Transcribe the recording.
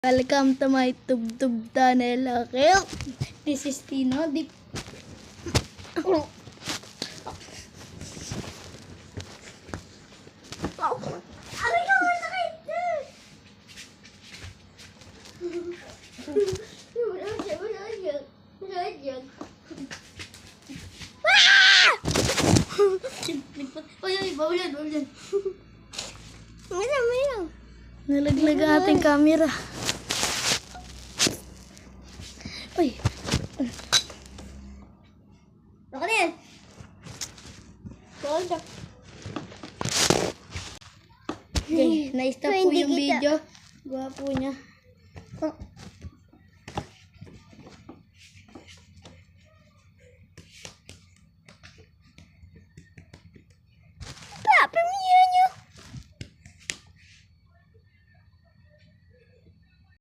Welcome to my tub channel. Okay? This is Tino. Nalaglag ang ating camera. Uy. Baka na yan. Okay, na-stop po yung Hindi kita. video. Gwapo niya.